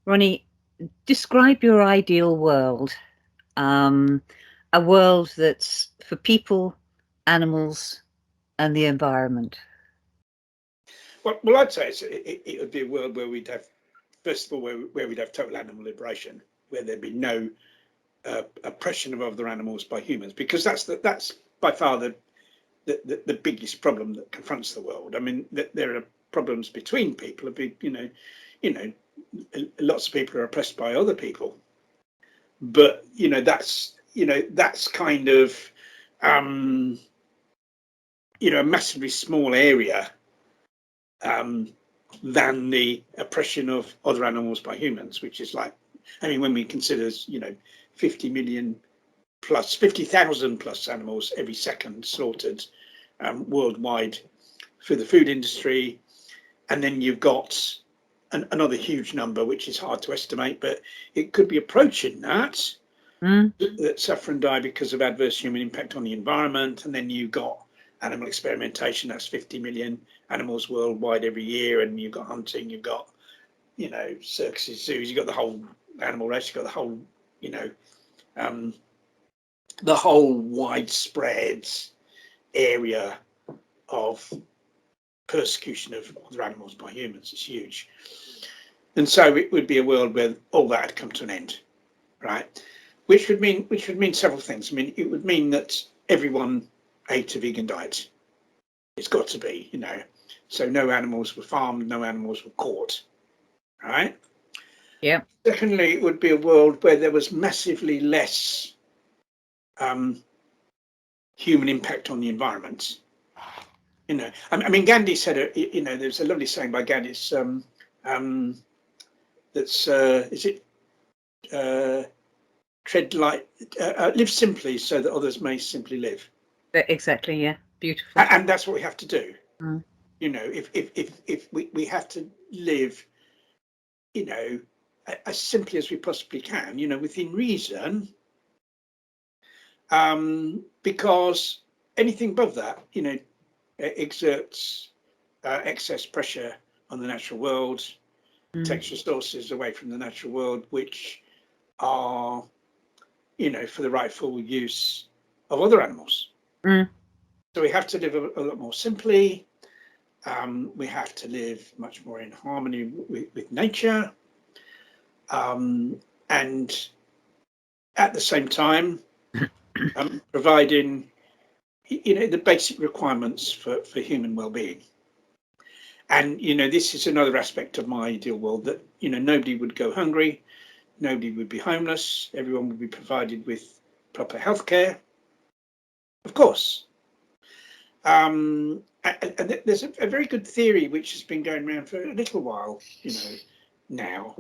Ronnie, describe your ideal world. A world that's for people, animals, and the environment. Well, I'd say it would be a world where we'd have, first of all, where we'd have total animal liberation, where there'd be no oppression of other animals by humans, because that's by far the biggest problem that confronts the world. I mean, there are problems between people. Lots of people are oppressed by other people, but that's kind of a massively small area than the oppression of other animals by humans, which is like, I mean, when we consider 50 million plus 50,000 plus animals every second slaughtered worldwide for the food industry, and then you've got another huge number which is hard to estimate, but it could be approaching that that suffer and die because of adverse human impact on the environment. And then you've got animal experimentation, that's 50 million animals worldwide every year, and you've got hunting, you've got circuses, zoos, you've got the whole animal race, you've got the whole widespread area of persecution of other animals by humans. It's huge. And so it would be a world where all that had come to an end, right? Which would mean several things. I mean, it would mean that everyone ate a vegan diet. It's got to be, so no animals were farmed, no animals were caught, right? Yeah. Secondly, it would be a world where there was massively less human impact on the environment. I mean, Gandhi said, there's a lovely saying by Gandhi. It's is it tread light, live simply so that others may simply live. Exactly. Yeah. Beautiful. And that's what we have to do. If we have to live, as simply as we possibly can, within reason, because anything above that, exerts excess pressure on the natural world, takes resources away from the natural world, which are, for the rightful use of other animals. So we have to live a lot more simply. We have to live much more in harmony with nature, and at the same time, providing the basic requirements for human well-being. And this is another aspect of my ideal world, that nobody would go hungry, nobody would be homeless, everyone would be provided with proper healthcare, of course. And there's a very good theory which has been going around for a little while, now,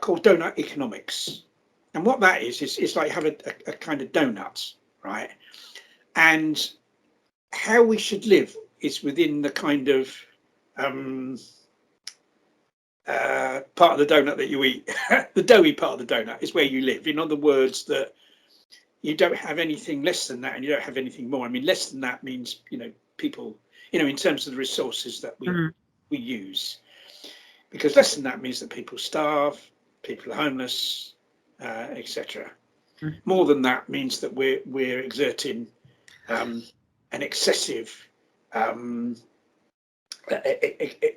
called donut economics. And what that is like have a kind of donut, right? And how we should live is within the kind of part of the donut that you eat. The doughy part of the donut is where you live. In other words, that you don't have anything less than that, and you don't have anything more. I mean, less than that means, people, in terms of the resources that we use, because less than that means that people starve, people are homeless, etc. More than that means that we're exerting an excessive, we're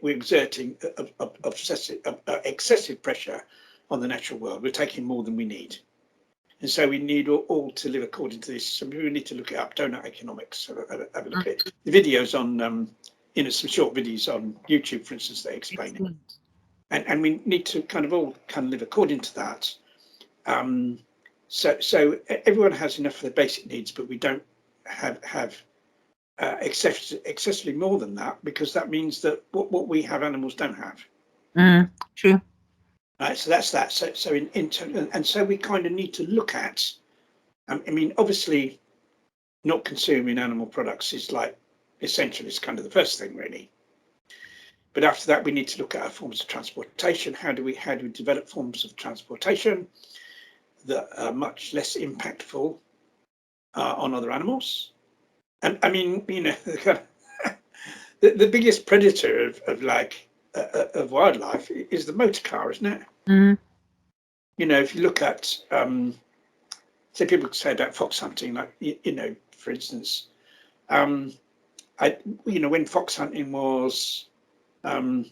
exerting excessive pressure on the natural world. We're taking more than we need. And so we need all to live according to this. So we need to look it up, donut economics. Have a look at the videos on, some short videos on YouTube, for instance, they explain it. And we need to all live according to that. So everyone has enough for their basic needs, but we don't have excessively more than that, because that means that what we have, animals don't have. True. Right, so that's that. So and so we kind of need to look at. I mean, obviously, not consuming animal products is like essential. It's kind of the first thing, really. But after that, we need to look at our forms of transportation. How do we develop forms of transportation that are much less impactful on other animals? And I mean, the biggest predator of like of wildlife is the motor car, isn't it? Mm. You know, if you look at, say people say about fox hunting, like, you know, for instance, you know, when fox hunting was, I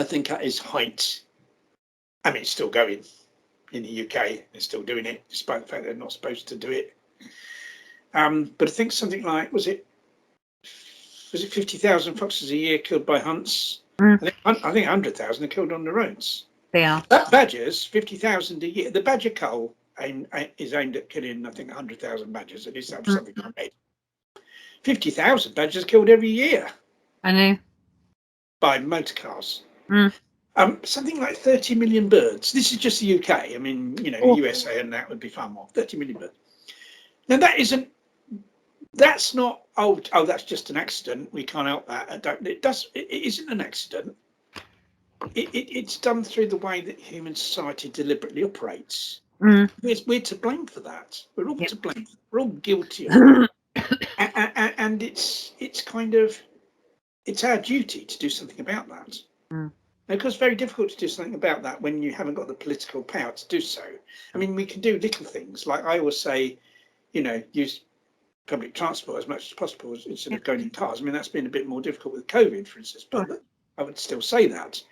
think at its height, I mean, it's still going in the UK, they're still doing it, despite the fact they're not supposed to do it. But I think something like, was it 50,000 foxes a year killed by hunts? Mm. I think 100,000 are killed on the roads. They are. That badgers, 50,000 a year. The badger cull is aimed at killing, I think, 100,000 badgers. At least that's something I read. 50,000 badgers killed every year. I know. By motor cars. Mm. Something like 30 million birds. This is just the UK. I mean, you know, the USA and that would be far more. 30 million birds. Now that's not, oh, that's just an accident. We can't help that. It isn't an accident. It's done through the way that human society deliberately operates. Mm. We're to blame for that. We're all to blame. We're all guilty of it. And it's kind of, it's our duty to do something about that. Mm. Of course, very difficult to do something about that when you haven't got the political power to do so. I mean, we can do little things. Like I always say, you know, use public transport as much as possible instead of going in cars. I mean, that's been a bit more difficult with COVID, for instance, but I would still say that.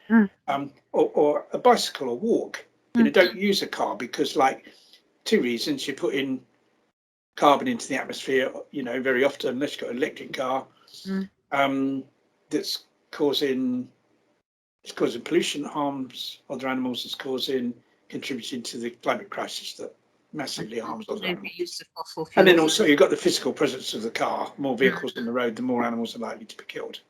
Or a bicycle or walk. You know, don't use a car because, like, two reasons: you're putting carbon into the atmosphere, you know, very often, unless you've got an electric car, that's causing pollution, harms other animals, it's contributing to the climate crisis that massively harms other animals. And then also you've got the physical presence of the car. More vehicles on the road, the more animals are likely to be killed.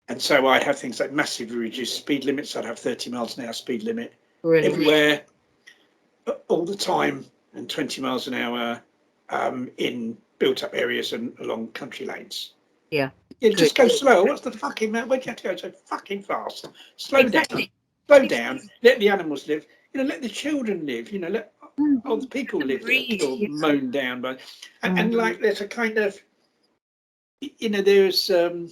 And so I'd have things like massively reduced speed limits. I'd have 30 miles an hour speed limit everywhere, all the time, and 20 miles an hour in built-up areas and along country lanes. Yeah. Just go slow. What's the fucking man? Why do you have to go so fucking fast? Slow down. Slow down. Let the animals live. You know, let the children live. You know, let other people live that are mown down by. And like, there's a kind of, you know, there's a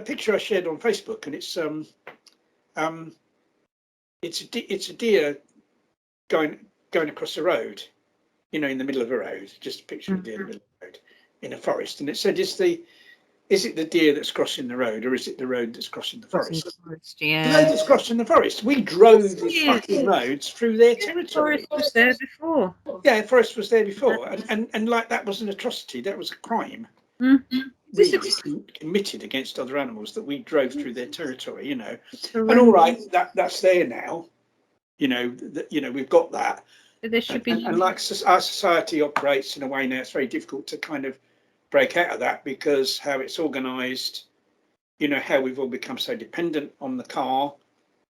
picture I shared on Facebook, and it's a deer going across the road. You know, in the middle of a road, just a picture of a deer in the middle of the road in a forest. And it said, is it the deer that's crossing the road, or is it the road that's crossing the forest? The road that's crossing the forest. We drove these fucking roads through their territory. The forest was there before. Yeah, the forest was there before. And like, that was an atrocity. That was a crime. Really committed against other animals, that we drove through their territory, you know. And all right, that's there now. You know, we've got that. There should be, and like our society operates in a way now, it's very difficult to kind of break out of that, because how it's organised, you know, how we've all become so dependent on the car,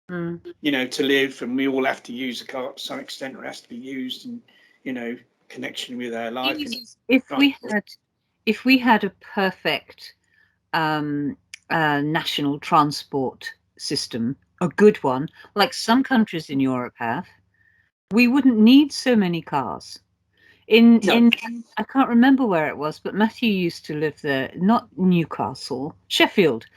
you know, to live, and we all have to use a car to some extent, or it has to be used in, you know, connection with our life. If we had a perfect national transport system, a good one, like some countries in Europe have, we wouldn't need so many cars. In I can't remember where it was, but Matthew used to live there, not Newcastle, Sheffield.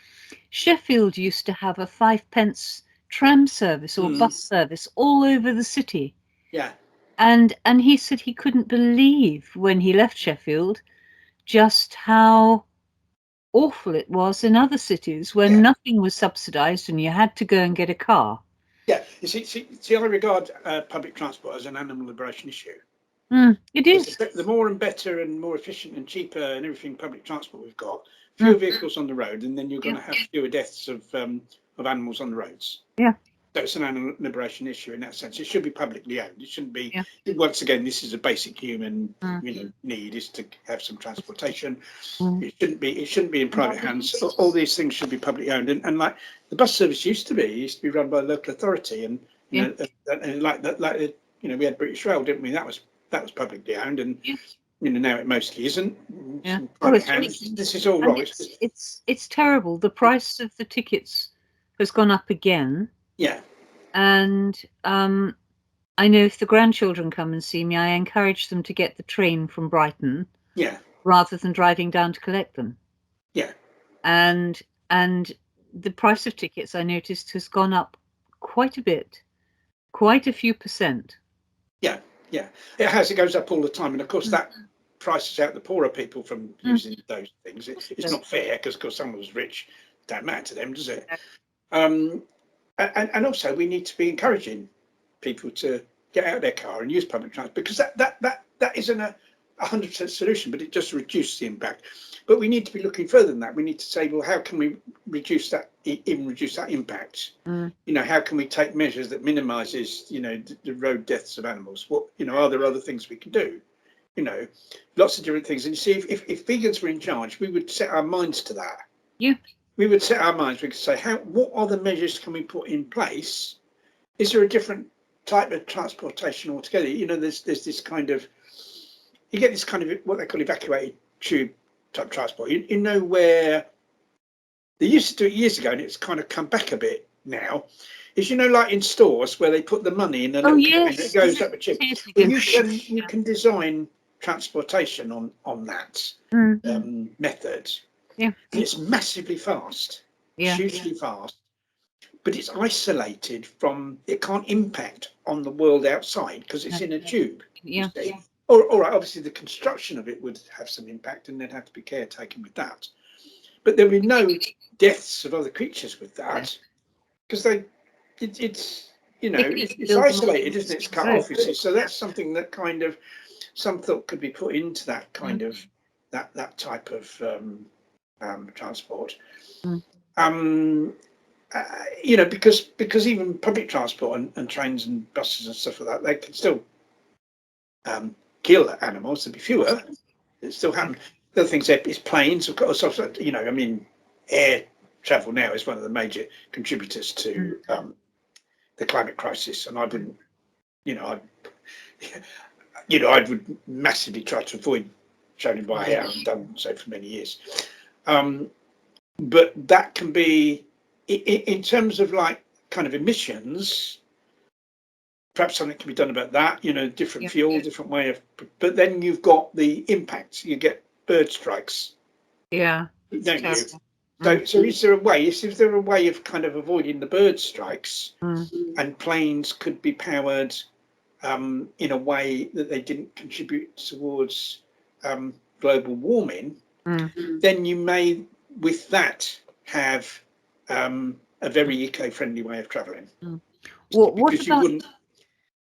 Sheffield used to have a 5p tram service or bus service all over the city. Yeah. And he said he couldn't believe when he left Sheffield just how awful it was in other cities where nothing was subsidised and you had to go and get a car. Yeah, you see, I regard public transport as an animal liberation issue. It is. The more and better and more efficient and cheaper and everything public transport we've got, fewer vehicles on the road, and then you're going to have fewer deaths of animals on the roads. Yeah. So it's an animal liberation issue in that sense. It should be publicly owned. It shouldn't be. Once again, this is a basic human, you know, need, is to have some transportation. It shouldn't be in private hands. All these things should be publicly owned. And like the bus service used to be run by a local authority, and you know, and like you know, we had British Rail, didn't we? That was publicly owned, and you know, now it mostly isn't. Yeah. This is all wrong. It's terrible. The price of the tickets has gone up again. Yeah. And I know if the grandchildren come and see me, I encourage them to get the train from Brighton. Yeah. Rather than driving down to collect them. Yeah. and the price of tickets, I noticed, has gone up quite a bit, quite a few percent. Yeah, yeah, it has. It goes up all the time, and of course that prices out the poorer people from using those things. It's not fair because, of course, someone who's rich, don't matter to them, does it? And also we need to be encouraging people to get out of their car and use public transport, because that isn't a 100% solution, but it just reduces the impact. But we need to be looking further than that. We need to say, well, how can we reduce that, even reduce that impact? You know, how can we take measures that minimises, you know, the road deaths of animals? What, you know, are there other things we can do? You know, lots of different things. And you see, if vegans were in charge, we would set our minds to that. Yeah. We would set our minds. We could say, what other measures can we put in place? Is there a different type of transportation altogether? You know, there's this kind of, you get this kind of what they call evacuated tube type transport. You know, where they used to do it years ago, and it's kind of come back a bit now. Is, you know, like in stores where they put the money in a little container, it goes up a tube. Well, you can design transportation on that method. Yeah. And it's massively fast, hugely fast, but it's isolated from, it can't impact on the world outside because it's in a tube. Yeah. All right, obviously the construction of it would have some impact, and there'd have to be care taken with that. But there would be no deaths of other creatures with that, because it's you know, it's isolated, isn't it? It's cut off. So that's something that kind of, some thought could be put into that kind of that type of transport. You know, because even public transport and trains and buses and stuff like that, they can still kill animals. There'll be fewer. It still happen. The other things is planes, of course. You know, I mean, air travel now is one of the major contributors to the climate crisis, and I wouldn't, you know, I would massively try to avoid traveling by air. I've done so for many years. But that can be, in terms of like kind of emissions, perhaps something can be done about that, you know, different fuel, different way of, but then you've got the impacts. You get bird strikes. Yeah. Don't you? So is there a way, is there a way of kind of avoiding the bird strikes, and planes could be powered in a way that they didn't contribute towards global warming? Then you may, with that, have a very eco-friendly way of travelling. Well, what about?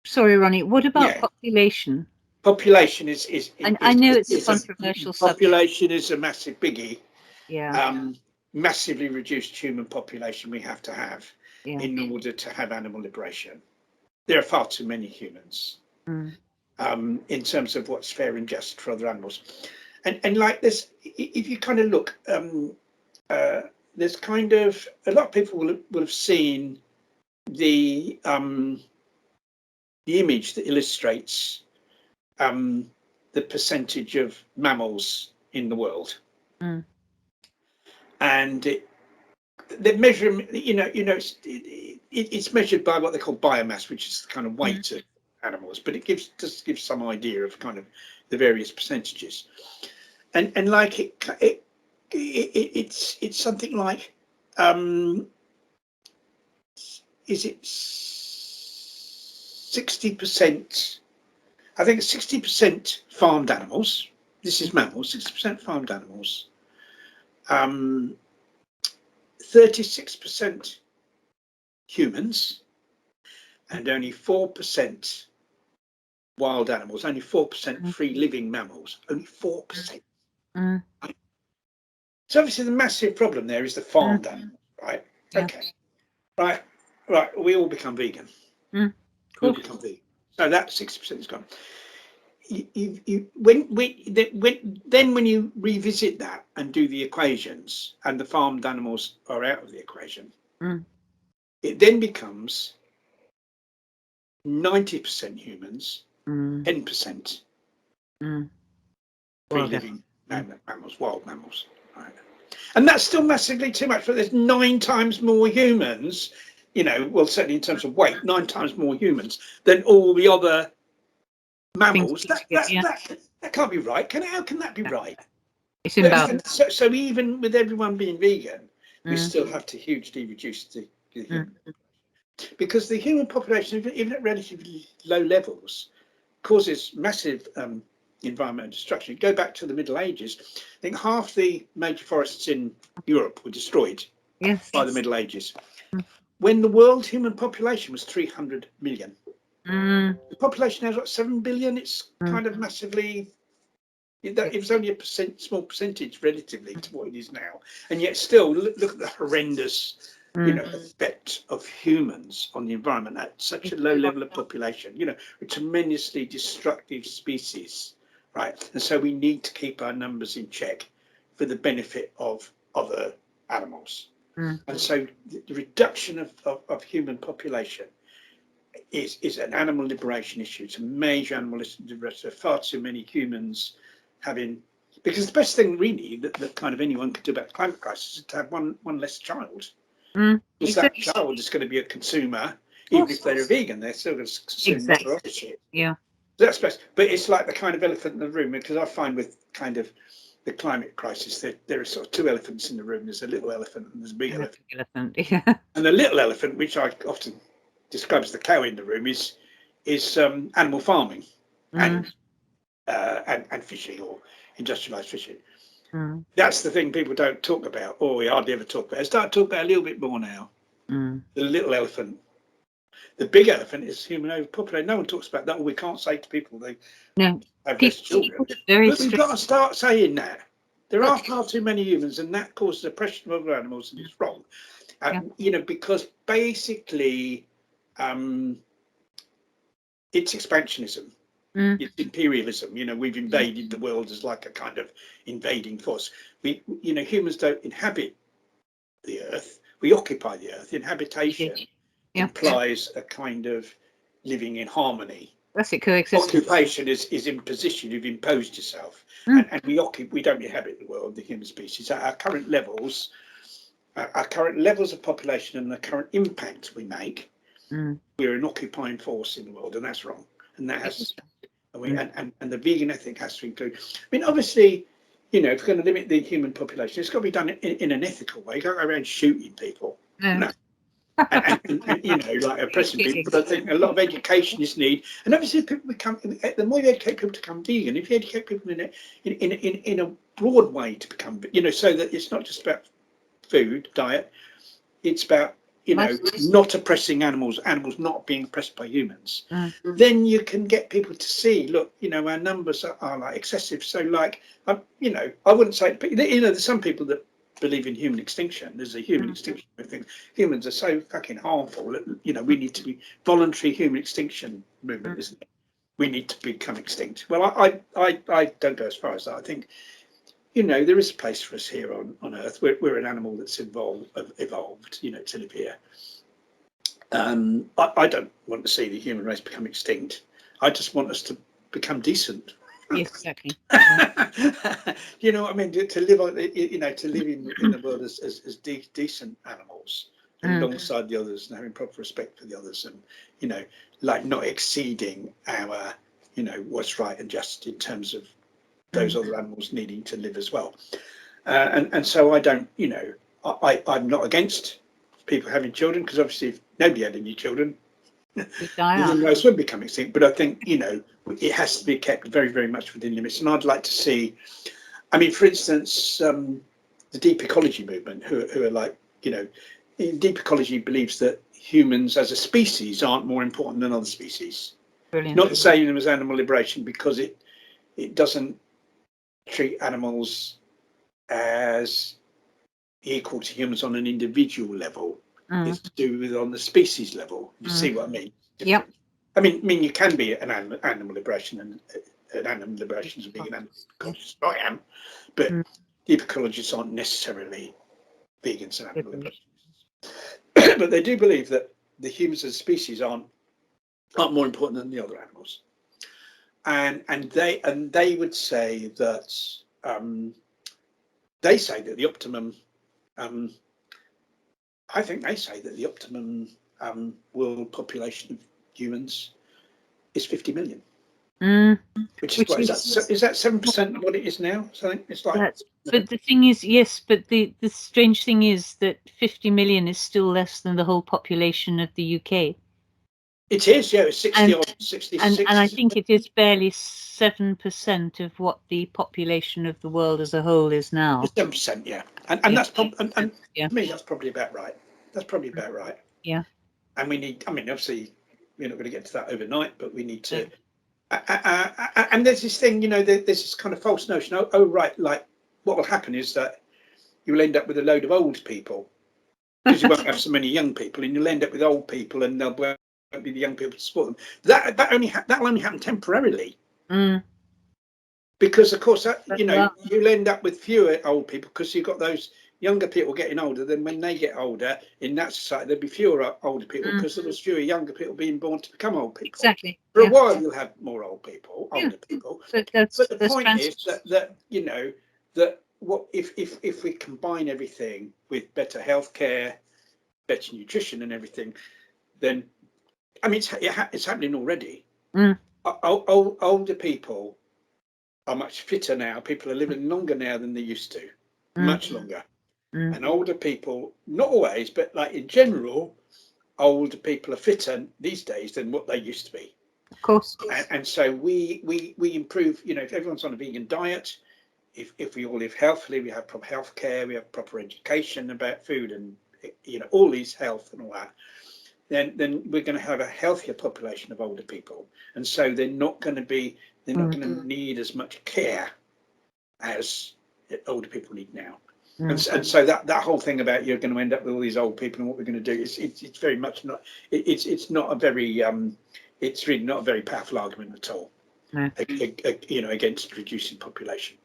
Sorry, Ronnie. What about population? Population is I know it's a controversial subject. Population is a massive biggie. Yeah. Massively reduced human population we have to have in order to have animal liberation. There are far too many humans in terms of what's fair and just for other animals. And like this, if you kind of look, there's kind of, a lot of people will have seen the image that illustrates the percentage of mammals in the world, and they're measuring. It's measured by what they call biomass, which is the kind of weight of animals, but it just gives some idea of kind of the various percentages, and like it's something like is it 60%? I think it's 60% farmed animals. This is mammals. 60% farmed animals. 36% humans, and only 4% wild animals. Only 4% free living mammals. Only 4%. Right? So obviously the massive problem there is the farmed animals, right? Okay. Right. We all become vegan. We all become vegan. So that 60% is gone. When you revisit that and do the equations, and the farmed animals are out of the equation, it then becomes 90% humans, 10% free living mammals, wild mammals. Right? And that's still massively too much, but there's 9 times more humans, you know, well, certainly in terms of weight, 9 times more humans than all the other mammals. That can't be right. How can that be right? It's in balance. So even with everyone being vegan, we still have to hugely reduce the human because the human population, even at relatively low levels, causes massive environmental destruction. Go back to the Middle Ages. I think half the major forests in Europe were destroyed by the Middle Ages. When the world human population was 300 million. The population now is what, 7 billion. It's kind of massively. It was only a small percentage relatively to what it is now, and yet still look at the horrendous, effect of humans on the environment at such a low level of population. A tremendously destructive species, right? And so we need to keep our numbers in check for the benefit of other animals. And so the reduction of human population is an animal liberation issue. It's a major animal liberation. There are far too many humans having, because the best thing really that kind of anyone could do about the climate crisis is to have one less child. Because that child is going to be a consumer, even if they're a vegan, they're still going to consume other shit. Yeah. That's best. But it's like the kind of elephant in the room, because I find with kind of the climate crisis, there are sort of two elephants in the room. There's a little elephant and there's a big elephant. Yeah. And the little elephant, which I often describe as the cow in the room, is animal farming and fishing or industrialized fishing. That's the thing people don't talk about, or we hardly ever talk about. I start talking about a little bit more now. The little elephant. The big elephant is human overpopulation. No one talks about that. Or we can't say to people they have less children. But we've got to start saying that. There are far too many humans, and that causes oppression of other animals, and it's wrong. Because basically, it's expansionism. It's imperialism. We've invaded the world as like a kind of invading force. Humans don't inhabit the earth. We occupy the earth. Inhabitation implies a kind of living in harmony. That's it, coexistence. Occupation is imposition. You've imposed yourself, and we don't inhabit the world, the human species. At our current levels of population and the current impact we make, we're an occupying force in the world, and that's wrong. And that has, and the vegan ethic has to include. I mean, obviously, if we're going to limit the human population, it's got to be done in an ethical way. You can't go around shooting people. No. And like oppressing people. But I think a lot of education is needed. And obviously, people the more you educate people to become vegan, if you educate people in a broad way to become, so that it's not just about food, diet, it's about not oppressing animals not being oppressed by humans, then you can get people to see, look, our numbers are like excessive. So like, I wouldn't say, there's some people that believe in human extinction. There's a human extinction. I think humans are so fucking harmful that, we need to be voluntary human extinction movement, isn't it? We need to become extinct. Well, I don't go as far as that. I think, there is a place for us here on Earth. We're an animal that's evolved, to live here. I don't want to see the human race become extinct. I just want us to become decent. Yes, exactly. You know what I mean? To live in the world as decent animals alongside the others, and having proper respect for the others, and like not exceeding our what's right and just in terms of those other animals needing to live as well. And so I don't, I'm not against people having children, because obviously if nobody had any children, the human race would become extinct. But I think, it has to be kept very, very much within limits. And I'd like to see, for instance, the deep ecology movement, who are like, deep ecology believes that humans as a species aren't more important than other species. Brilliant. Not the same as animal liberation, because it doesn't treat animals as equal to humans on an individual level. It's to do with on the species level. You see what I mean? Yep. I mean, you can be an animal liberation and an animal liberation is being an animal ecologist. I am, but deep ecologists aren't necessarily vegans and animal liberationists. But they do believe that the humans as a species aren't more important than the other animals. And they would say that the optimum. I think they say that the optimum world population of humans is 50 million. which is what is that 7% of what it is now? So it's like. But the thing is, yes, but the strange thing is that 50 million is still less than the whole population of the UK. It is, yeah, it's 60 or 66. And I think it is barely 7% of what the population of the world as a whole is now. 7%, yeah, and that's to me that's probably about right. That's probably about right. Yeah. And we need. I mean, obviously, we're not going to get to that overnight, but we need to. And there's this thing, there's this kind of false notion. Oh, right, like what will happen is that you'll end up with a load of old people because you won't have so many young people, and you'll end up with old people, and they'll be the young people to support them. That'll only happen temporarily, because of course you'll end up with fewer old people because you've got those younger people getting older. Then when they get older in that society, there'll be fewer older people because there's fewer younger people being born to become old people. Exactly. For a while, you'll have more older people. But the point is that what if we combine everything with better healthcare, better nutrition, and everything, then I mean it's happening already. Older people are much fitter now. People are living longer now than they used to, much longer. And older people, not always, but like in general, older people are fitter these days than what they used to be. Of course. And so we improve. If everyone's on a vegan diet, if we all live healthily, we have proper healthcare, we have proper education about food, and all these health and all that. Then we're going to have a healthier population of older people, and so they're not going to need as much care as older people need now. And so that whole thing about you're going to end up with all these old people and what we're going to do it's very much not. It's not a very it's really not a very powerful argument at all. Against reducing population.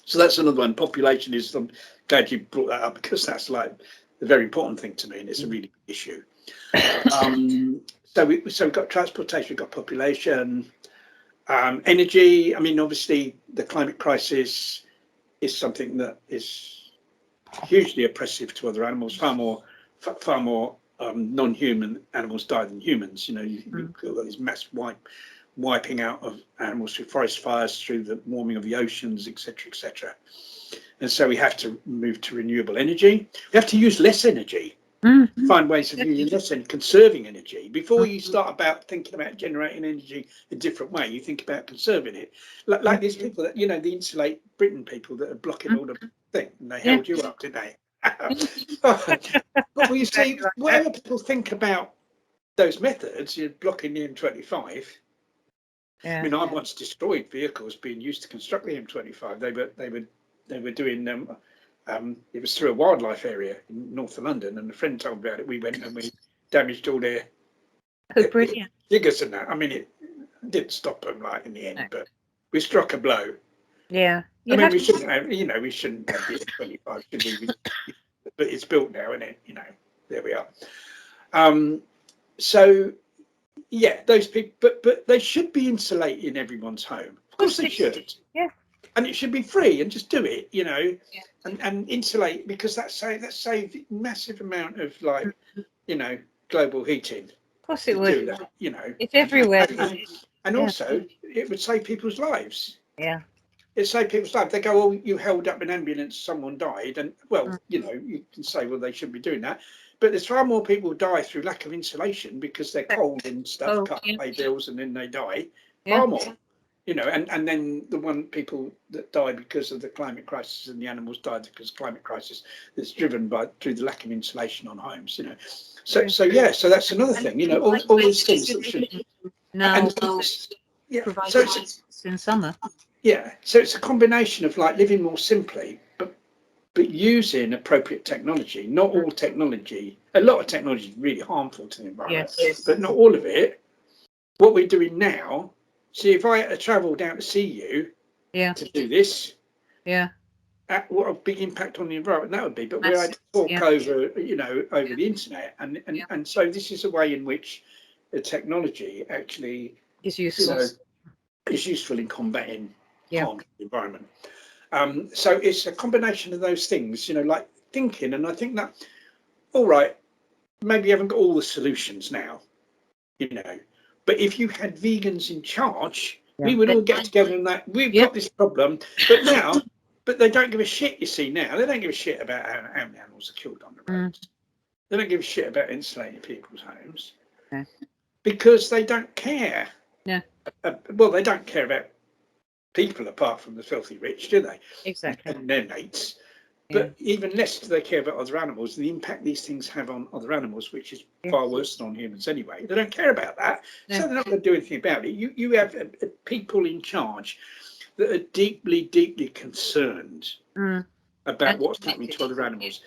So that's another one. Population is. I'm glad you brought that up because that's like a very important thing to me, and it's a really big issue. So we've got transportation, we've got population, energy. I mean, obviously, the climate crisis is something that is hugely oppressive to other animals. Far more non-human animals die than humans. You've got this mass wiping out of animals through forest fires, through the warming of the oceans, etc., etc. And so we have to move to renewable energy. We have to use less energy. Find ways of using less and conserving energy. Before you start about thinking about generating energy a different way, you think about conserving it. Like these people that, the Insulate Britain people that are blocking all the thing, and they held you up, didn't they? But you see, whatever people think about those methods, you're blocking the M25. I mean, I once destroyed vehicles being used to construct the M25. They were doing it was through a wildlife area in north of London, and a friend told me about it. We went and we damaged all their diggers and that. I mean, it didn't stop them in the end, but we struck a blow. Yeah. I mean, we shouldn't have the M25, should we? But it's built now, isn't it? There we are. So yeah, those people, but they should be insulated in everyone's home. Of course they should. Yeah. And it should be free, and just do it, and insulate, because that saves massive amount of global heating. Of course it would. That, it's everywhere. And also it would save people's lives. Yeah. It saved people's lives. They go, "Oh, you held up an ambulance, someone died," and you can say, well, they shouldn't be doing that. But there's far more people die through lack of insulation because they're cold and stuff, can't pay bills, and then they die. Far more. And then the people that die because of the climate crisis, and the animals died because of climate crisis that's driven through the lack of insulation on homes. So that's another thing. All these things that should provide in summer. Yeah, so it's a combination of living more simply, but using appropriate technology. Not all technology. A lot of technology is really harmful to the environment, but not all of it. What we're doing now. See, if I had to travel down to see you to do this, what a big impact on the environment that would be. But we had to talk over the internet, and so this is a way in which the technology actually is useful. Is useful in combating harm to the environment. So it's a combination of those things, like thinking, and I think that, all right, maybe you haven't got all the solutions now, but if you had vegans in charge, We would all get together and that we've got this problem, but they don't give a shit. You see now, they don't give a shit about how many animals are killed on the roads. They don't give a shit about insulating people's homes because they don't care. Well, they don't care about people apart from the filthy rich, do they? Exactly. And their mates. But even less do they care about other animals, the impact these things have on other animals, which is far worse than on humans anyway. They don't care about that, so they're not going to do anything about it. You have people in charge that are deeply, deeply concerned about what's happening to other animals.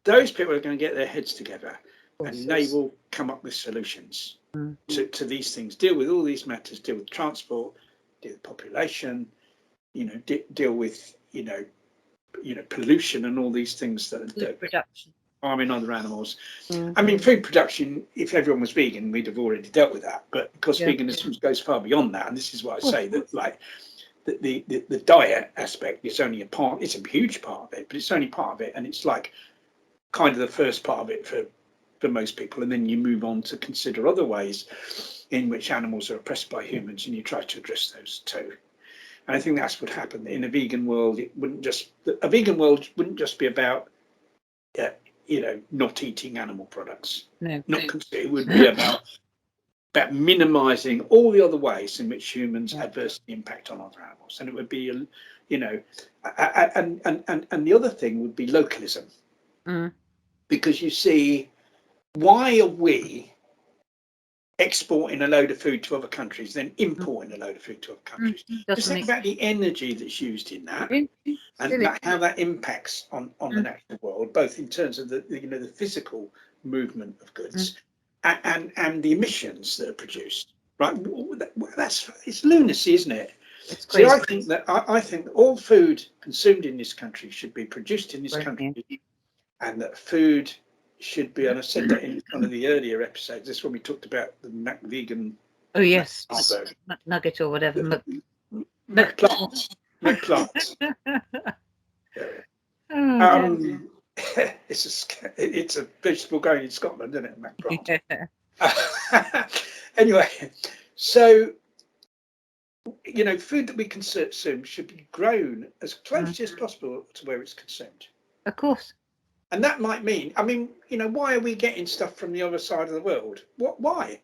Those people are going to get their heads together and they will come up with solutions to these things, deal with all these matters, deal with transport, deal with population, deal with, pollution and all these things that production. Harming other animals. I mean, food production, if everyone was vegan, we'd have already dealt with that. But because veganism goes far beyond that, and this is what I say, that like the diet aspect is only a part, it's a huge part of it, but it's only part of it. And it's like kind of the first part of it for most people. And then you move on to consider other ways in which animals are oppressed by humans, and you try to address those too. And I think that's what happened in a vegan world. A vegan world wouldn't just be about, not eating animal products. No, it would be about minimising all the other ways in which humans adversely impact on other animals. And it would be, and the other thing would be localism, because you see, why are we exporting a load of food to other countries, then importing a load of food to other countries? Just think about the energy that's used in that, and how that impacts on the natural world, both in terms of the physical movement of goods and the emissions that are produced. Right? It's lunacy, isn't it? It's crazy. So I think all food consumed in this country should be produced in this country, and that food should be, and I said that in one of the earlier episodes. This is when we talked about the vegan. Oh nugget or whatever. McPlant. It's a vegetable going in Scotland, isn't it, McPlant? Anyway, so food that we consume should be grown as close as possible to where it's consumed. Of course. And that might mean, why are we getting stuff from the other side of the world? Why?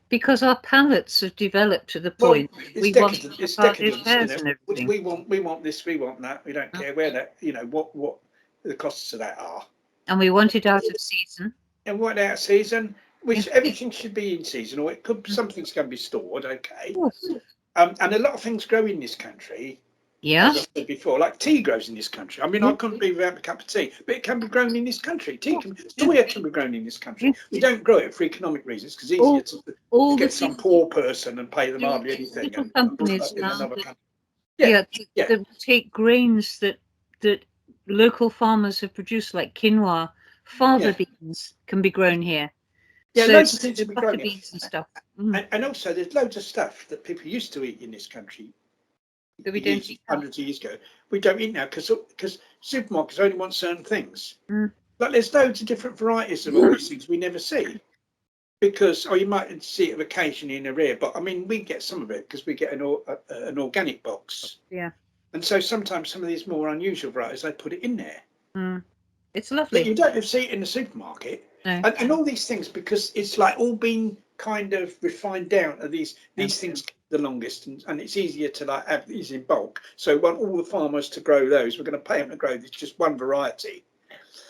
Because our palates have developed to the point we want this, we want that. We don't care where that, what the costs of that are. And we want it out of season. And what out of season? Which everything should be in season, or it could. Some things can be stored, okay. And a lot of things grow in this country. Yeah. As I said before, like tea grows in this country. I mean, I couldn't be without a cup of tea, but it can be grown in this country. Soya can be grown in this country. We don't grow it for economic reasons because it's easier to get some poor person and pay them hardly anything. Little companies now that take grains that local farmers have produced, like quinoa, fava beans can be grown here. Yeah, loads of things can be grown here. And stuff. And also, there's loads of stuff that people used to eat in this country. That we don't eat hundreds of years ago. We don't eat now because supermarkets only want certain things. Like there's loads of different varieties of all these things we never see, because you might see it occasionally in a rare, but I mean we get some of it because we get an organic box. Yeah. And so sometimes some of these more unusual varieties they put it in there. It's lovely. But you don't see it in the supermarket. No. And all these things, because it's like all been kind of refined down to these things the longest, and it's easier to like have these in bulk. So we want all the farmers to grow those. We're going to pay them to grow this just one variety.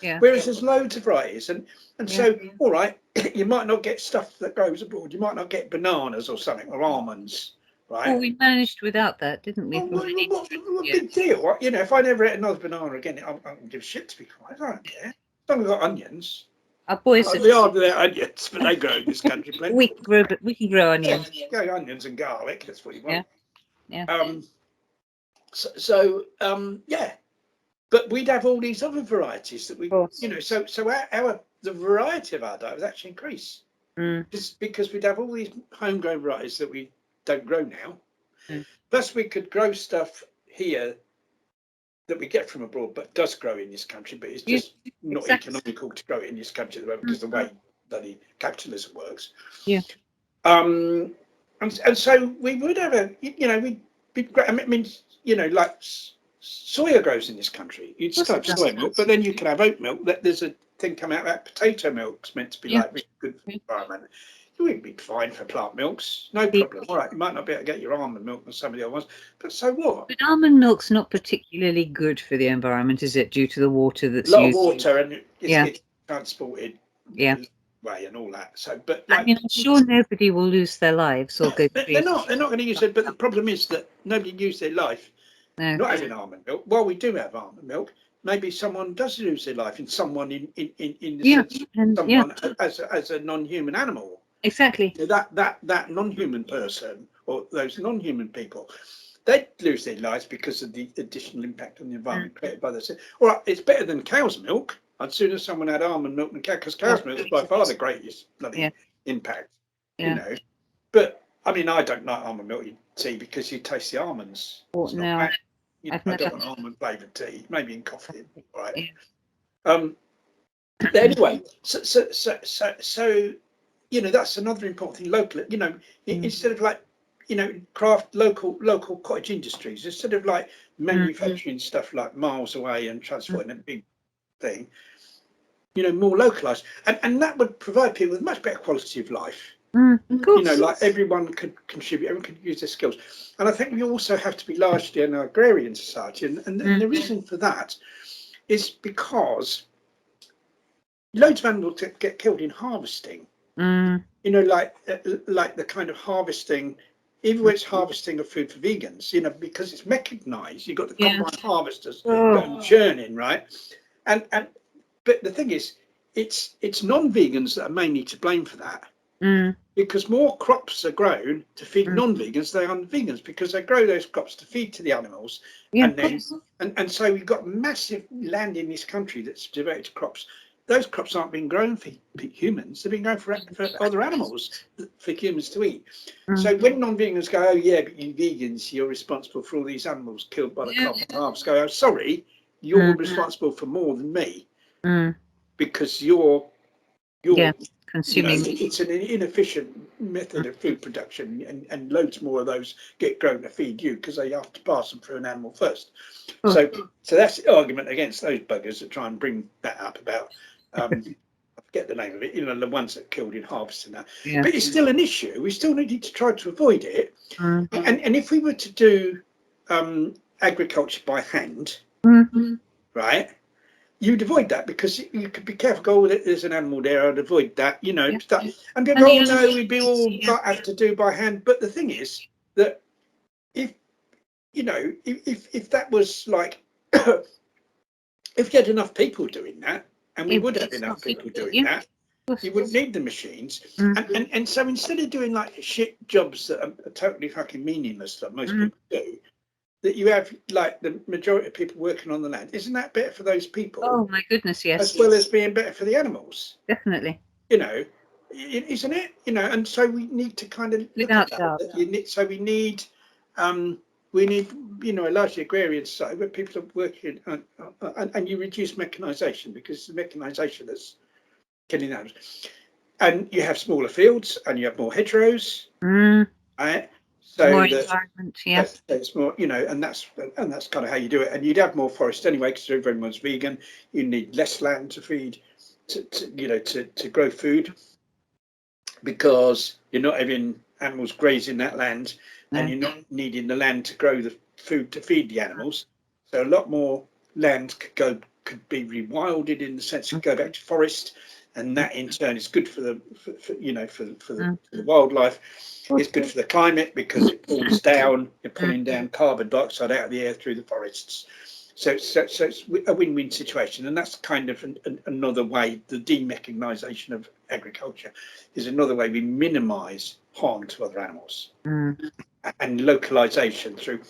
Yeah. Whereas there's loads of varieties, and so all right, you might not get stuff that grows abroad. You might not get bananas or something or almonds, right? Well, we managed without that, didn't we? What big deal? If I never ate another banana again, I don't give a shit, to be quiet. I don't care. As long as I've got onions. Our boys they are their onions, but they grow in this country. we can grow onions. Yeah, onions and garlic. That's what you want. Yeah. But we'd have all these other varieties that we, so the variety of our diet would actually increase. Just because we'd have all these homegrown varieties that we don't grow now. Plus, we could grow stuff here that we get from abroad, but does grow in this country, but it's just not economical to grow it in this country at the moment because of the way bloody capitalism works. Yeah. And so we would have I mean, like soya grows in this country. You'd still have soy milk, but then you can have oat milk. There's a thing coming out about potato milk's meant to be like really good for the environment. You would be fine for plant milks, no problem. All right, you might not be able to get your almond milk and some of the other ones, but so what? But almond milk's not particularly good for the environment, is it? Due to the water that's used. A lot used. of water, and it's transported way and all that. So, but like, I mean, I'm sure nobody will lose their lives or go. They're not going to use it. But the problem is that nobody used their life not having almond milk. While we do have almond milk, maybe someone does lose their life in someone in the sense of someone as a non-human animal. Exactly. That non-human person or those non-human people, they lose their lives because of the additional impact on the environment created by this. All right, it's better than cow's milk. I'd sooner someone had almond milk than cow, because cow's milk is by far the greatest bloody impact. But I mean, I don't like almond milk tea because you taste the almonds. No, I don't want almond flavoured tea. Maybe in coffee, right? Anyway, so that's another important thing. Local, instead of like craft local cottage industries, instead of like manufacturing stuff like miles away and transporting a big thing, more localized, and that would provide people with much better quality of life. Like everyone could contribute, everyone could use their skills. And I think we also have to be largely an agrarian society, and the reason for that is because loads of animals get killed in harvesting. Like the kind of harvesting, even when it's harvesting of food for vegans, because it's mechanized. You've got the combine harvesters churning, right? And but the thing is, it's non-vegans that are mainly to blame for that. Because more crops are grown to feed non-vegans than vegans, because they grow those crops to feed to the animals, and so we've got massive land in this country that's devoted to crops. Those crops aren't being grown for humans; they're being grown for other animals, for humans to eat. So when non-vegans go, "Oh yeah, but you vegans, you're responsible for all these animals killed by the carbon harvest," go, "Oh, sorry, you're responsible for more than me, because you're consuming." It's an inefficient method of food production, and loads more of those get grown to feed you because they have to pass them through an animal first. So that's the argument against those buggers that try and bring that up about I forget the name of it, the ones that killed in harvesting that. But it's still an issue. We still need to try to avoid it. And if we were to do agriculture by hand, right, you'd avoid that, because you could be careful. Go, there's an animal there. I'd avoid that, stuff. And people go, "Oh no, we'd be all have to do by hand." But the thing is that if that was like, if you had enough people doing that, and we would have enough people doing that, you wouldn't need the machines. And so instead of doing like shit jobs that are totally fucking meaningless that most people do, that you have like the majority of people working on the land. Isn't that better for those people? Oh my goodness, yes. As well as being better for the animals. Definitely. Isn't it? And so we need to kind of look at that. So we need a largely agrarian society where people are working and you reduce mechanisation, because it's the mechanisation that's killing animals. And you have smaller fields and you have more hedgerows. Right? So more environment, it's more, and that's kind of how you do it. And you'd have more forest anyway, because everyone's vegan. You need less land to feed, to grow food, because you're not having animals grazing that land, and you're not needing the land to grow the food to feed the animals. So a lot more land could be rewilded, in the sense of go back to forest, and that in turn is good for the wildlife. It's good for the climate, because it cools down. You're pulling down carbon dioxide out of the air through the forests. So it's a win-win situation, and that's kind of another way. The demechanisation of agriculture is another way we minimise harm to other animals, and localisation through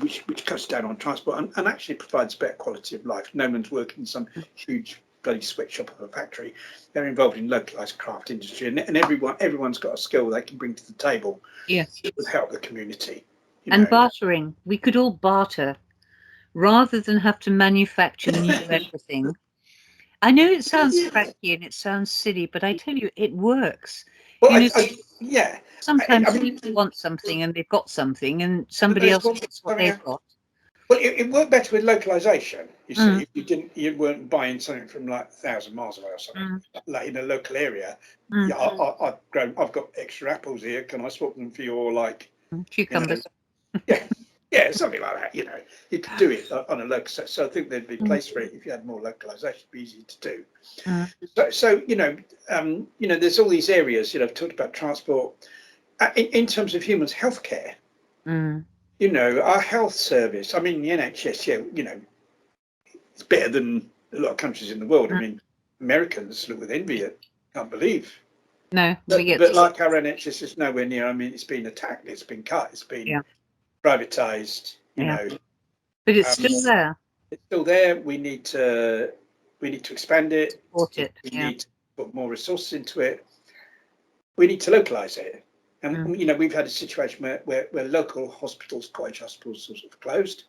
which cuts down on transport and actually provides better quality of life. No one's working in some huge bloody sweatshop of a factory. They're involved in localized craft industry, and everyone's got a skill they can bring to the table. Yes, it would help the community. And bartering, we could all barter rather than have to manufacture new everything. I know it sounds cracky and it sounds silly, but I tell you, it works. Well, yeah. Sometimes I mean, people want something and they've got something, and somebody else wants what they've got. Well, it worked better with localization. You see, if you weren't buying something from like 1,000 miles away or something, like in a local area. Yeah, I've got extra apples here. Can I swap them for your Cucumbers? Yeah, something like that. You could do it on a local. So I think there'd be place for it if you had more localization. It'd be easy to do. So there's all these areas. I've talked about transport. In terms of humans' healthcare. Our health service, I mean, the NHS, it's better than a lot of countries in the world. I mean, Americans look with envy at, can't believe. No, but like our NHS is nowhere near. I mean, it's been attacked, it's been cut, it's been privatized, But it's still there. It's still there. We need to expand it. Support it. We need to put more resources into it. We need to localize it. And we've had a situation where local hospitals, cottage hospitals, sort of closed,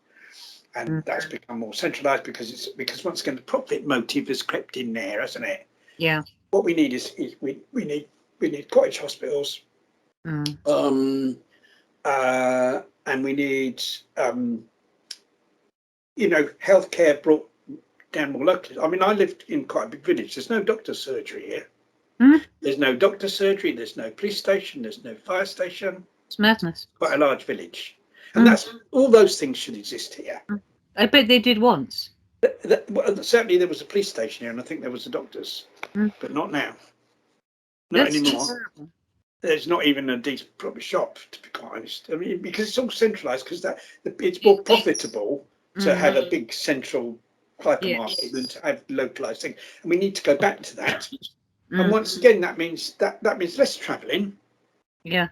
and that's become more centralized because once again the profit motive has crept in there, hasn't it? Yeah. What we need is we need cottage hospitals, and we need healthcare brought down more locally. I mean, I lived in quite a big village. There's no doctor's surgery here. There's no doctor surgery, there's no police station, there's no fire station. It's madness. Quite a large village. And that's all those things should exist here. I bet they did once. Certainly there was a police station here, and I think there was a doctor's, but not now. Not anymore. Terrible. There's not even a decent proper shop, to be quite honest. I mean, because it's all centralised, because it's more profitable to have a big central hypermarket than to have localised things. And we need to go back to that. And once again, that means less travelling. Yeah.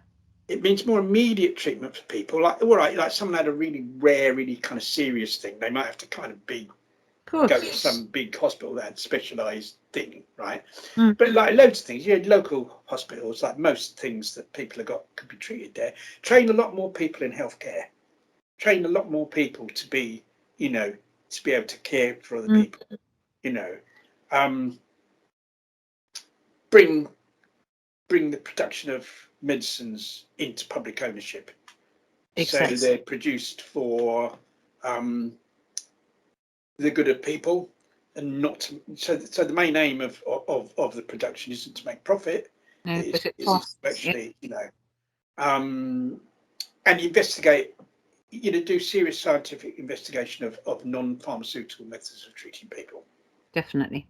It means more immediate treatment for people. Like, all right, like someone had a really rare, really kind of serious thing, they might have to kind of go to some big hospital that had specialised thing, right? But like loads of things, local hospitals, like most things that people have got could be treated there. Train a lot more people in healthcare. Train a lot more people to be, to be able to care for other people. Bring the production of medicines into public ownership. Exactly. So they're produced for the good of people, and not so the main aim of the production isn't to make profit. No, it's actually and investigate, do serious scientific investigation of non-pharmaceutical methods of treating people. Definitely.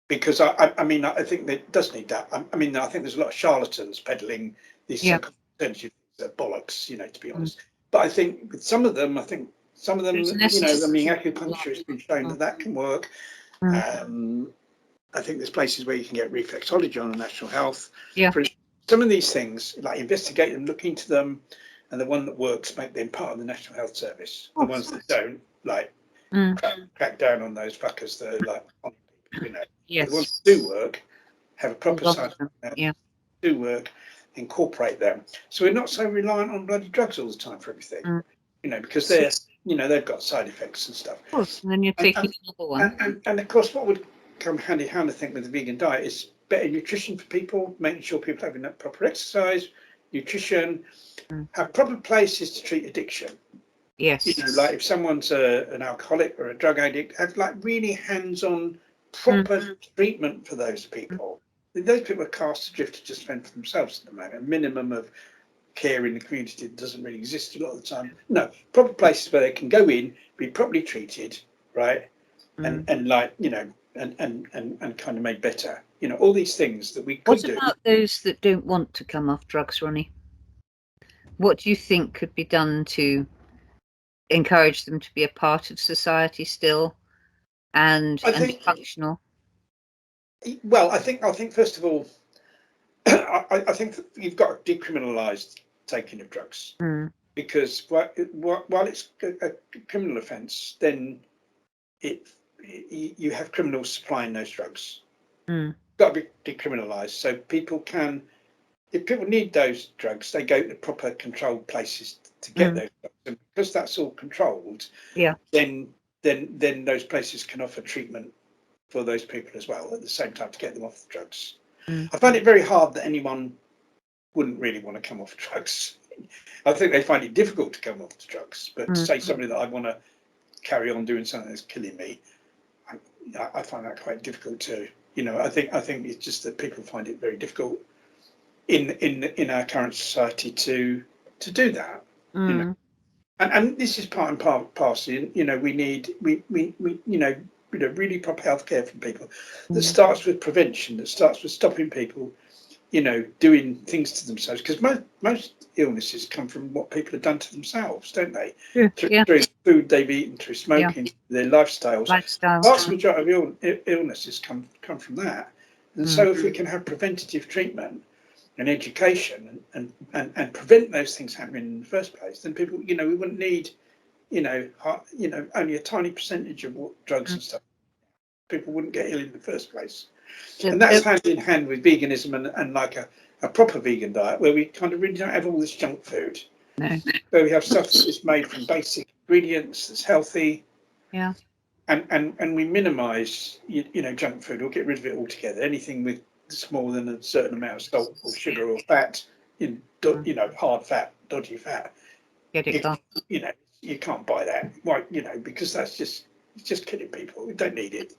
Because I mean, I think that does need that. I mean, I think there's a lot of charlatans peddling these alternative things that bollocks, to be honest. But I think with some of them, I mean, acupuncture has been shown that can work. I think there's places where you can get reflexology on the National Health. Yeah. For some of these things, like investigate them, look into them, and the one that works, make them part of the National Health Service. The ones that don't, crack down on those fuckers that are like, Yes. The ones that do work, have a proper scientific do work, incorporate them. So we're not so reliant on bloody drugs all the time for everything, because they're, they've got side effects and stuff. Of course, and then you're taking another one. And of course, what would come hand in hand, I think, with the vegan diet is better nutrition for people, making sure people have enough proper exercise, nutrition, have proper places to treat addiction. Yes. Like if someone's an alcoholic or a drug addict, have like really hands-on proper treatment for those people. Those people are cast adrift to just fend for themselves at the moment. A minimum of care in the community that doesn't really exist a lot of the time. No, proper places where they can go in, be properly treated, right, and kind of made better. All these things that we could do. What about those that don't want to come off drugs, Ronnie? What do you think could be done to encourage them to be a part of society still? And functional. Well, I think first of all, I think that you've got to decriminalise taking of drugs, because while it's a criminal offence, then you have criminals supplying those drugs. Got to be decriminalised, so people can, if people need those drugs, they go to proper controlled places to get those drugs, and because that's all controlled, then those places can offer treatment for those people as well at the same time to get them off the drugs. I find it very hard that anyone wouldn't really want to come off drugs. I think they find it difficult to come off the drugs, but say somebody that I want to carry on doing something that's killing me, I find that quite difficult too. I think it's just that people find it very difficult in our current society to do that. And this is part and parcel. We need really proper healthcare from people that starts with prevention, that starts with stopping people doing things to themselves, because most illnesses come from what people have done to themselves, don't they? Through food they've eaten, through smoking, their lifestyles. The vast majority of illnesses come from that. And so if we can have preventative treatment and education and prevent those things happening in the first place, then people, we wouldn't need, only a tiny percentage of what drugs and stuff. People wouldn't get ill in the first place. And that's hand in hand with veganism and like a proper vegan diet, where we kind of really don't have all this junk food. No. Where we have stuff that is made from basic ingredients, that's healthy. Yeah. And we minimise, junk food, or get rid of it altogether. Anything with more than a certain amount of salt or sugar or fat, hard fat, dodgy fat. Get it gone. You can't buy that. Why? Because that's just killing people. We don't need it.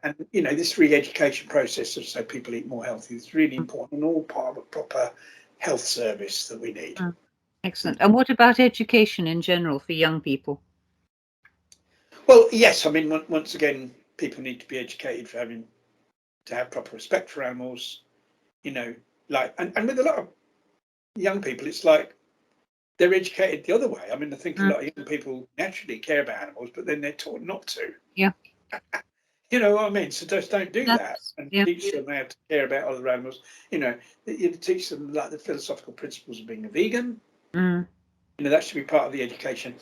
And this re-education process of so people eat more healthy is really important, and all part of a proper health service that we need. Excellent. And what about education in general for young people? Well, yes. I mean, once again, people need to be educated for having to have proper respect for animals. And with a lot of young people, it's like they're educated the other way. I mean, I think a lot of young people naturally care about animals, but then they're taught not to. Yeah. You know what I mean? So just don't do that, and teach them how to care about other animals. You teach them like the philosophical principles of being a vegan. That should be part of the education,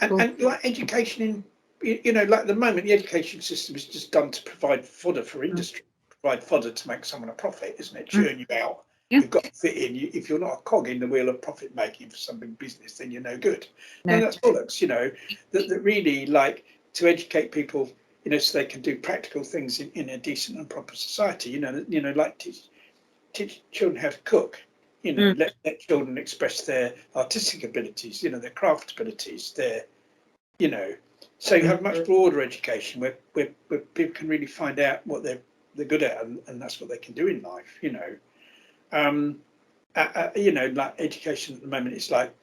and like education like at the moment, the education system is just done to provide fodder for industry, provide fodder to make someone a profit, isn't it? Churn you out. You've got to fit in. If you're not a cog in the wheel of profit making for some big business, then you're no good. No. And that's bollocks. That really, like, to educate people, so they can do practical things in a decent and proper society. Like teach children how to cook. Let children express their artistic abilities. Their craft abilities. So you have much broader education where people can really find out what they're good at, and that's what they can do in life. Like education at the moment is like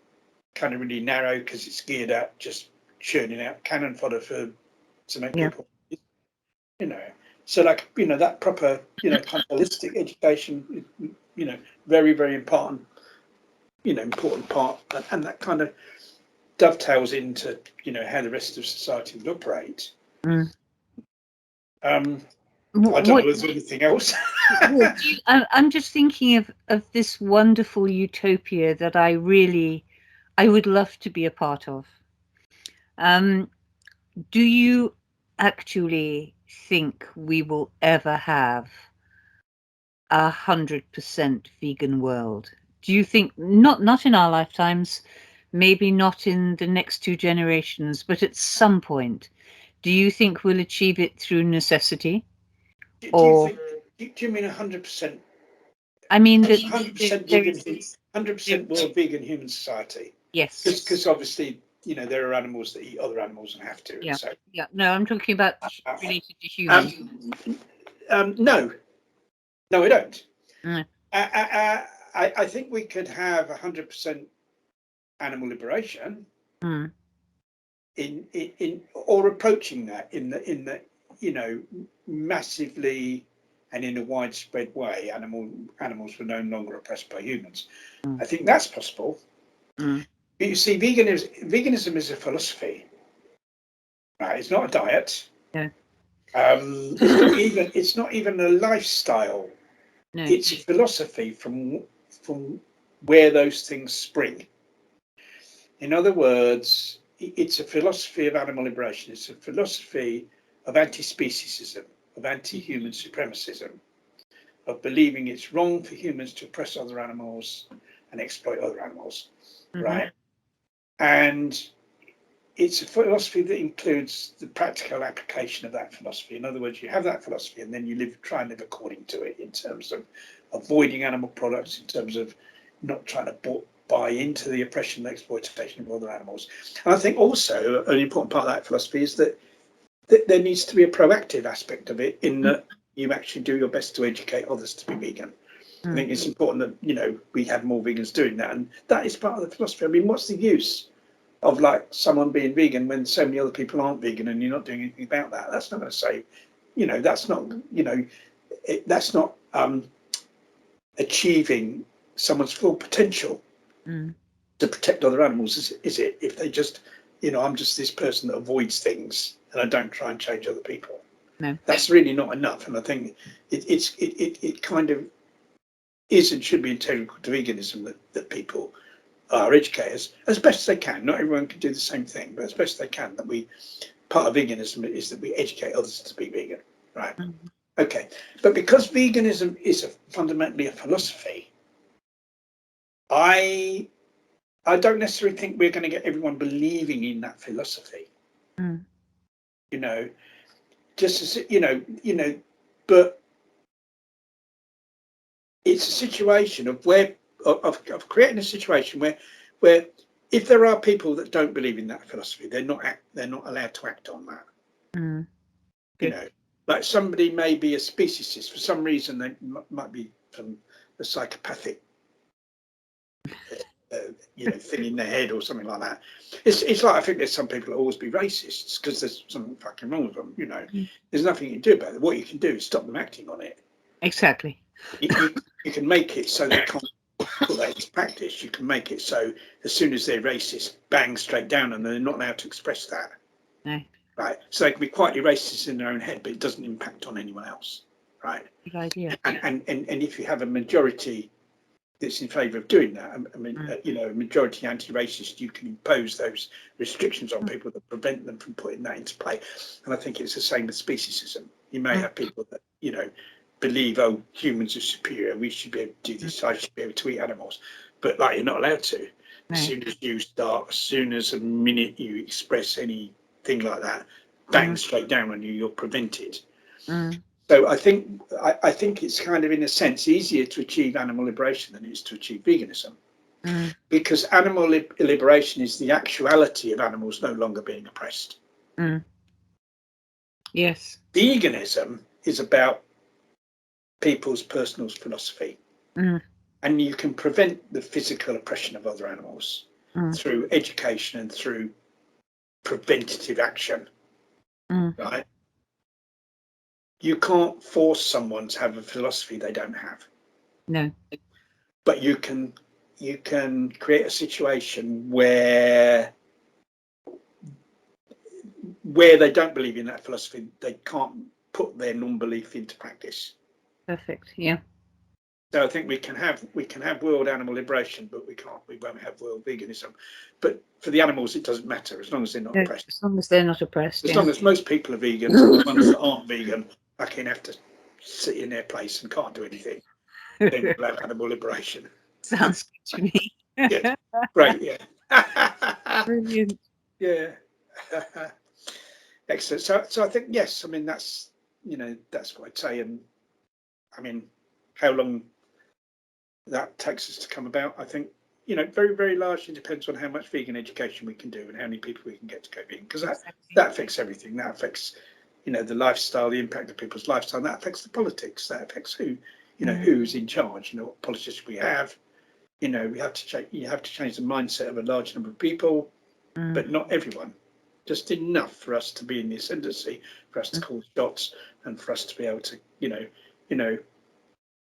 kind of really narrow because it's geared at just churning out cannon fodder to make people. So like that proper kind of holistic education, very, very important. Important part, and that kind of dovetails into how the rest of society would operate. I don't know if there's anything else. I'm just thinking of this wonderful utopia that I would love to be a part of. Do you actually think we will ever have 100% vegan world? Do you think not in our lifetimes, maybe not in the next 2 generations, but at some point, do you think we'll achieve it through necessity? Do you mean 100%? I mean, 100% world vegan human society. Yes. Because obviously, there are animals that eat other animals and have to. Yeah. So. Yeah. No, I'm talking about related to humans. No, I don't. No. I think we could have 100% animal liberation in or approaching that in the massively and in a widespread way. Animals were no longer oppressed by humans. I think that's possible. But you see, veganism is a philosophy. Right? It's not a diet. No. It's not even a lifestyle. No. It's a philosophy from where those things spring. In other words, it's a philosophy of animal liberation. It's a philosophy of anti-speciesism, of anti-human supremacism, of believing it's wrong for humans to oppress other animals and exploit other animals, right? And it's a philosophy that includes the practical application of that philosophy. In other words, you have that philosophy and then you try and live according to it in terms of avoiding animal products, in terms of not trying to buy into the oppression and exploitation of other animals. And I think also an important part of that philosophy is that there needs to be a proactive aspect of it, in that you actually do your best to educate others to be vegan. I think it's important that, you know, we have more vegans doing that, and that is part of the philosophy. I mean, what's the use of like someone being vegan when so many other people aren't vegan and you're not doing anything about that? That's not going to save, you know, that's not, you know, that's not achieving someone's full potential to protect other animals, is it? If they just, you know, I'm just this person that avoids things and I don't try and change other people. No. That's really not enough. And I think it kind of is and should be integral to veganism that people are educators as best as they can. Not everyone can do the same thing, but as best as they can, that part of veganism is that we educate others to be vegan, right? Okay, but because veganism is fundamentally a philosophy, I don't necessarily think we're going to get everyone believing in that philosophy. You know, just as you know, but it's a situation of creating a situation where if there are people that don't believe in that philosophy, they're not allowed to act on that. You know, like somebody may be a speciesist for some reason. They might be from a psychopathic you know, thing in their head or something like that. It's like, I think there's some people that always be racists because there's something fucking wrong with them. You know, there's nothing you can do about it. What you can do is stop them acting on it. Exactly. You can make it so they can't put that into practice. You can make it so as soon as they're racist, bang, straight down, and they're not allowed to express that. No. Right. So they can be quietly racist in their own head, but it doesn't impact on anyone else. Right. Good idea. And if you have a majority that's in favour of doing that, I mean, you know, a majority anti-racist, you can impose those restrictions on people that prevent them from putting that into play. And I think it's the same with speciesism. You may have people that, you know, believe, oh, humans are superior, we should be able to do this, I should be able to eat animals, but like, you're not allowed to. As soon as a minute you express anything like that, bang, straight down on you, you're prevented. So I think it's kind of, in a sense, easier to achieve animal liberation than it is to achieve veganism, because animal liberation is the actuality of animals no longer being oppressed. Yes. Veganism is about people's personal philosophy, and you can prevent the physical oppression of other animals through education and through preventative action, right? You can't force someone to have a philosophy they don't have. No. But you can create a situation where they don't believe in that philosophy, they can't put their non-belief into practice. Perfect. Yeah. So I think we can have world animal liberation, but we won't have world veganism. But for the animals, it doesn't matter as long as they're not oppressed. As long as they're not oppressed. As long as most people are vegan, the ones that aren't vegan fucking have to sit in their place and can't do anything. Then we'll have animal liberation. Sounds good to me. Yeah. Great. Yeah. Brilliant. Yeah. Excellent. So I think, yes, I mean, that's, you know, that's what I'd say. And I mean, how long that takes us to come about, I think, you know, very, very largely depends on how much vegan education we can do and how many people we can get to go vegan, because that affects everything. That affects, you know, the lifestyle, the impact of people's lifestyle. That affects the politics. That affects who, you know, who's in charge. You know, what politicians we have. You know, you have to change the mindset of a large number of people, but not everyone. Just enough for us to be in the ascendancy, for us to call shots, and for us to be able to, you know,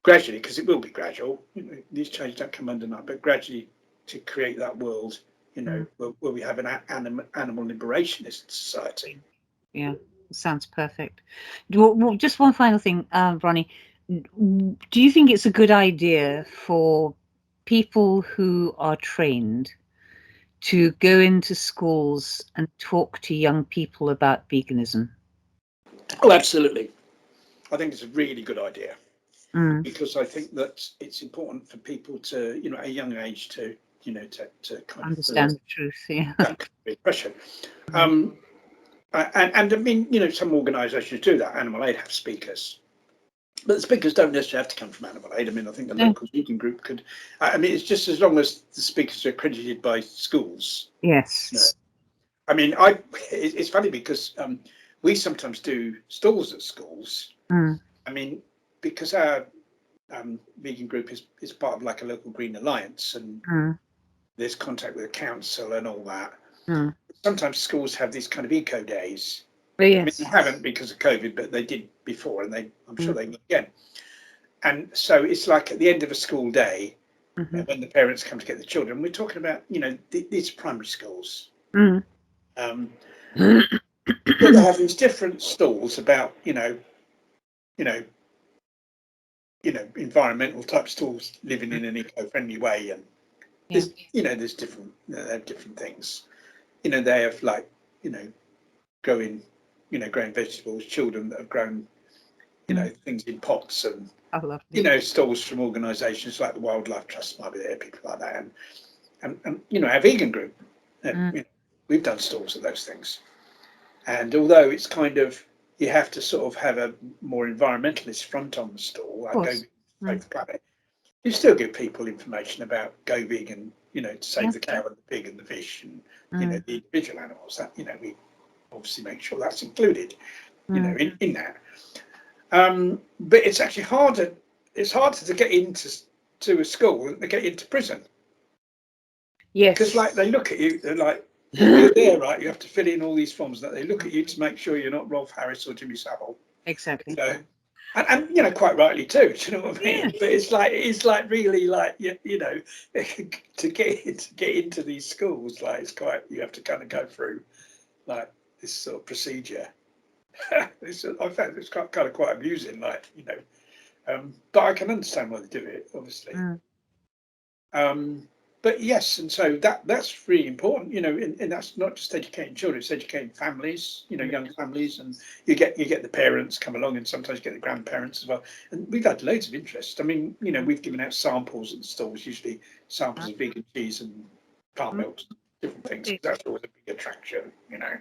gradually, because it will be gradual. You know, these changes don't come overnight, but gradually to create that world, you know, where we have an animal liberationist society. Yeah, sounds perfect. Well, just one final thing, Ronnie. Do you think it's a good idea for people who are trained to go into schools and talk to young people about veganism? Oh, absolutely. I think it's a really good idea, because I think that it's important for people to, you know, at a young age, to you know, to kind understand of the truth. Yeah. that kind of impression. And I mean, you know, some organisations do that. Animal Aid have speakers, but the speakers don't necessarily have to come from Animal Aid. I mean, I think the local vegan group could. I mean, it's just as long as the speakers are accredited by schools. Yes. You know. I mean, it's funny because we sometimes do stalls at schools. I mean, because our vegan group is part of like a local Green Alliance, and there's contact with the council and all that. Sometimes schools have these kind of eco days. Yes. I mean, they haven't because of COVID, but they did before, and I'm sure they will again. And so it's like at the end of a school day, when the parents come to get the children, we're talking about, you know, these primary schools. But they have these different stalls about, you know, environmental type stalls, living in an eco-friendly way, and there's, you know, there's different, they have different things. You know, they have like, you know, growing vegetables, children that have grown, you know, things in pots, and you know, stalls from organisations like the Wildlife Trust might be there, people like that, and you know, our vegan group, you know, we've done stalls at those things, and although it's kind of, you have to sort of have a more environmentalist front on the stall, like Go Save the Planet, you still give people information about Go Vegan, you know, to save the cow and the pig and the fish, and you know, the individual animals. That, you know, we obviously make sure that's included, you know, in that. But it's actually harder. It's harder to get into a school than to get into prison. Yes. Because like they look at you, they're like, you're there, right? You have to fill in all these forms. That they look at you to make sure you're not Rolf Harris or Jimmy Savile. Exactly. You know, and you know, quite rightly too. Do you know what I mean? But it's like really like, you know, to get into these schools, like it's quite, you have to kind of go through like this sort of procedure. I found it's kind of quite amusing, like, you know, but I can understand why they do it, obviously. But yes, and so that's really important, you know, and that's not just educating children; it's educating families, you know, young families, and you get the parents come along, and sometimes you get the grandparents as well. And we've had loads of interest. I mean, you know, we've given out samples at the stalls, usually samples of vegan cheese and plant milks, different things. That's always a big attraction, you know.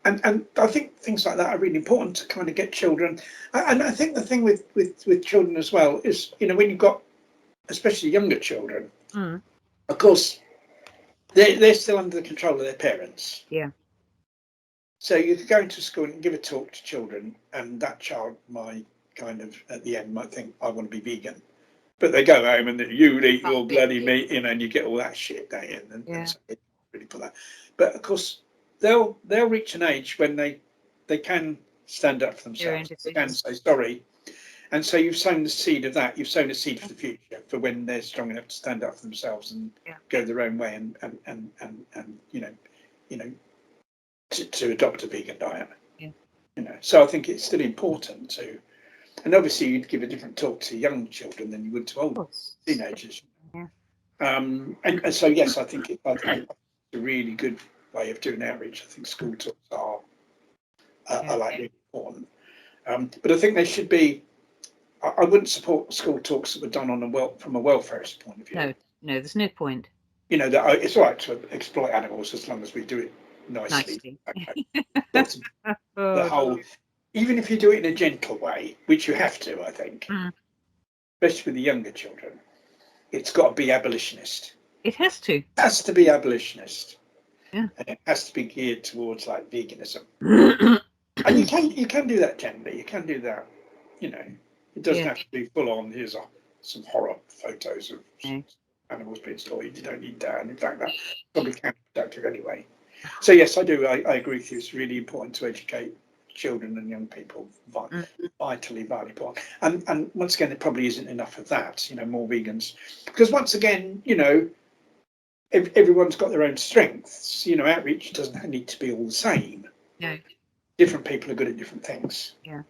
And I think things like that are really important to kind of get children. And I think the thing with children as well is, you know, when you've got especially younger children, of course, they're still under the control of their parents. Yeah. So you could go into school and give a talk to children, and that child might kind of at the end might think, I want to be vegan. But they go home and you eat your bloody meat, you know, and you get all that shit day in, and so they really put that. But of course, they'll reach an age when they can stand up for themselves. They can say sorry. And so you've sown the seed of that. You've sown a seed for the future, for when they're strong enough to stand up for themselves and go their own way, and you know, to adopt a vegan diet. You know, so I think it's still important to, and obviously you'd give a different talk to young children than you would to old teenagers. And so yes, I think it's a really good way of doing outreach. I think school talks are like really important. But I think they should be. I wouldn't support school talks that were done from a welfarist point of view. No, there's no point. You know, that it's all right to exploit animals as long as we do it nicely. But the whole, even if you do it in a gentle way, which you have to, I think, especially with the younger children, it's got to be abolitionist. It has to. It has to be abolitionist. Yeah. And it has to be geared towards like veganism. And you can do that gently. You can do that, you know. It doesn't have to be full on. Here's some horror photos of animals being slaughtered. You don't need that. And in fact, that's probably counterproductive anyway. So yes, I do. I agree with you. It's really important to educate children and young people. Vitally important. And once again, there probably isn't enough of that. You know, more vegans, because once again, you know, everyone's got their own strengths. You know, outreach doesn't need to be all the same. No. Different people are good at different things. Yeah.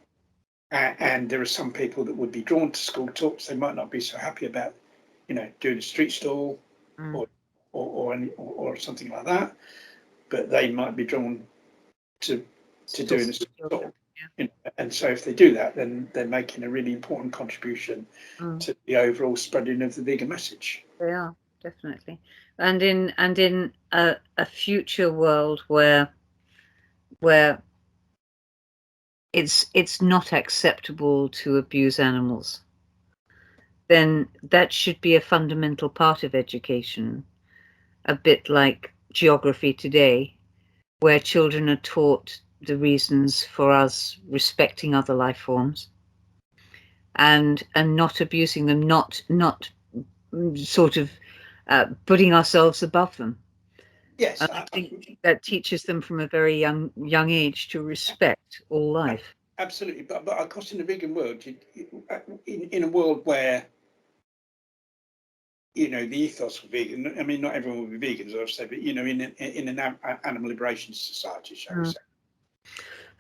And there are some people that would be drawn to school talks. They might not be so happy about, you know, doing a street stall or something like that, but they might be drawn to doing a street stall. You know, and so if they do that, then they're making a really important contribution to the overall spreading of the vegan message. They are, definitely. And in a future world where it's not acceptable to abuse animals, then that should be a fundamental part of education, a bit like geography today, where children are taught the reasons for us respecting other life forms and not abusing them, not sort of putting ourselves above them. Yes, And I think that teaches them from a very young age to respect all life. absolutely. But of course, in the vegan world, in a world where the ethos for vegan. I mean, not everyone will be vegans, I've said, but in an animal liberation society, shall we say,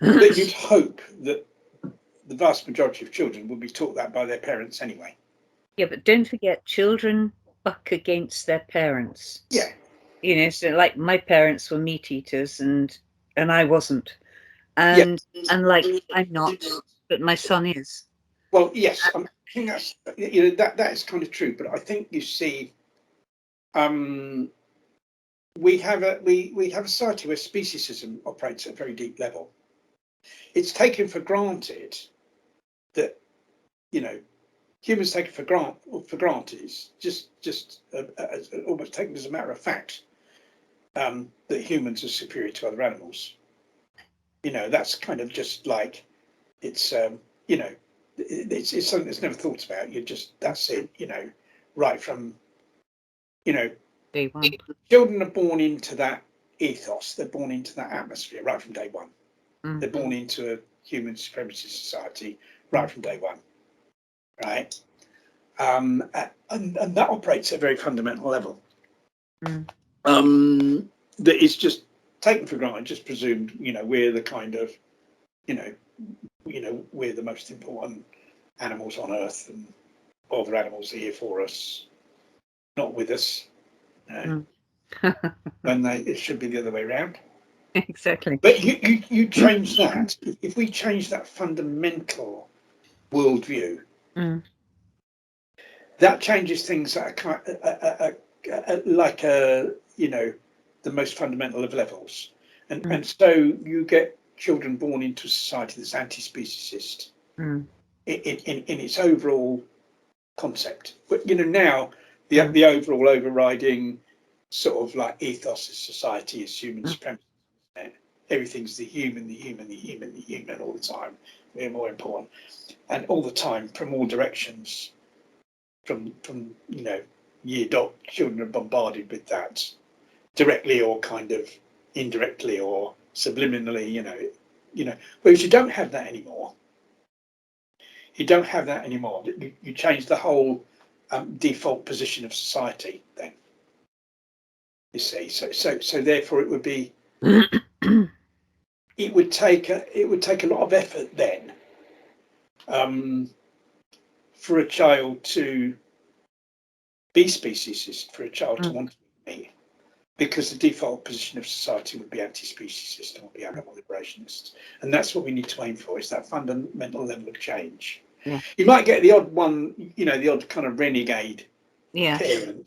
that you'd hope that the vast majority of children would be taught that by their parents anyway. Yeah, but don't forget, children buck against their parents. Yeah. So like my parents were meat eaters and I wasn't. And like I'm not, but my son is. Well, yes, I think that's that is kind of true, but I think you see, we have a society where speciesism operates at a very deep level. It's taken for granted that humans take it for granted. It's just almost taken as a matter of fact that humans are superior to other animals. That's kind of just like it's it's something that's never thought about. That's it. Right from Day one. children are born into that ethos. They're born into that atmosphere right from day one. They're born into a human supremacy society right from day one, right? And that operates at a very fundamental level. That is just taken for granted, just presumed. We're the kind of, we're the most important animals on Earth, and other animals are here for us, not with us. When it should be the other way around. Exactly. But you change that. If we change that fundamental worldview, that changes things at the most fundamental of levels, and so you get children born into a society that's anti-speciesist in its overall concept. But now the overall overriding sort of like ethos of society is human supremacy. Everything's the human all the time. They're more important, and all the time from all directions. From year dot, children are bombarded with that directly or kind of indirectly or subliminally. Whereas you don't have that anymore. You don't have that anymore. You change the whole default position of society. Then you see, so therefore it would be. It would take a lot of effort then for a child to be speciesist, for a child to want to be me, because the default position of society would be anti-speciesist and would be animal liberationist, and that's what we need to aim for, is that fundamental level of change. Yeah. You might get the odd one, the odd kind of renegade parent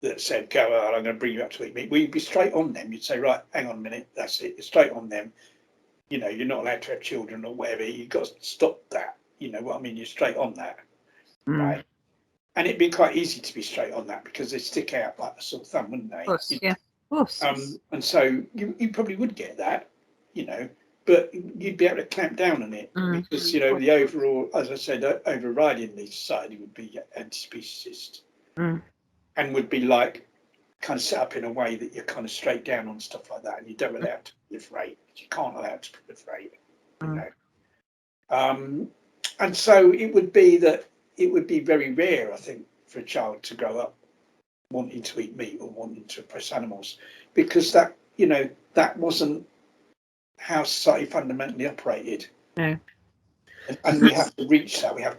that said, "Go on, I'm going to bring you up to eat meat." Well, you'd be straight on them. You'd say, "Right, hang on a minute, that's it. You're straight on them. You're not allowed to have children or whatever. You've got to stop that." You know what I mean? You're straight on that, right? And it'd be quite easy to be straight on that because they stick out like a sore thumb, wouldn't they? Of course, yeah, of course. And so you probably would get that, but you'd be able to clamp down on it because the overall, as I said, overriding the society would be anti-speciesist and would be like kind of set up in a way that you're kind of straight down on stuff like that, and you don't allow it to proliferate. You can't allow it to proliferate, and so it would be very rare, I think, for a child to grow up wanting to eat meat or wanting to oppress animals, because that wasn't how society fundamentally operated. No. And we have to reach that. We have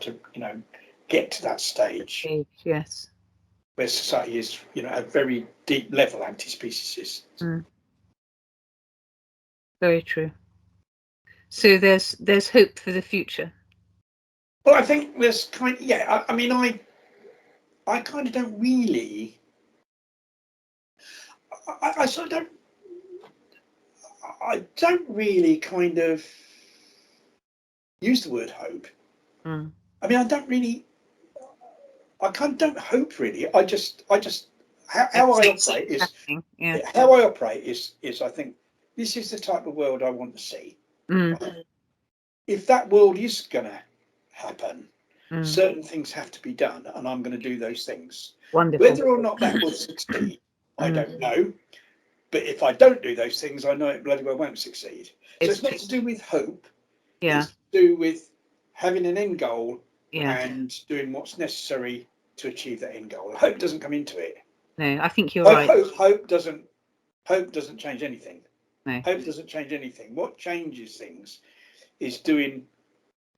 to get to that stage. Yes. Where society is, a very deep level anti-speciesist. Very true. So there's hope for the future. Well, I think there's I mean, I kind of don't really. I sort of don't. I don't really kind of use the word hope. Mm. I mean, I don't really. I kind of don't hope really. I just how I operate is yeah. how I operate is I think this is the type of world I want to see. Mm. Right? If that world is going to happen, Mm. certain things have to be done, and I'm going to do those things. Wonderful. Whether or not that will succeed, I don't know. But if I don't do those things, I know it bloody well won't succeed. So it's not to do with hope. Yeah. It's to do with having an end goal, yeah, and doing what's necessary to achieve that end goal. Hope doesn't come into it. No, I think you're right. Hope doesn't change anything. No. Hope doesn't change anything. What changes things is doing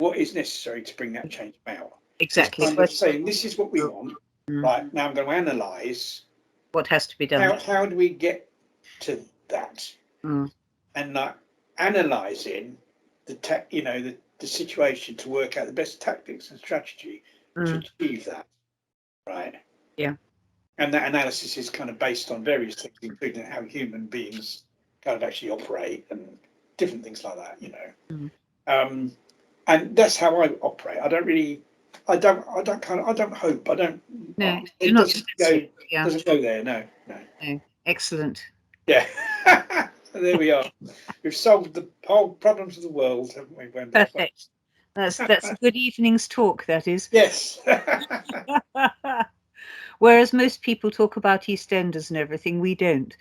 what is necessary to bring that change about. Exactly. It's kind of saying, this is what we want. Right, now I'm going to analyse what has to be done. How do we get to that? And analysing the situation to work out the best tactics and strategy to achieve that. Right. Yeah. And that analysis is kind of based on various things, including how human beings kind of actually operate and different things like that, and that's how I operate. I don't really, I don't hope. I don't. No, it doesn't go there. No. Excellent. Yeah. So there we are. We've solved the whole problems of the world, haven't we, Wenda? Perfect. That's a good evening's talk, that is. Yes. Whereas most people talk about EastEnders and everything, we don't.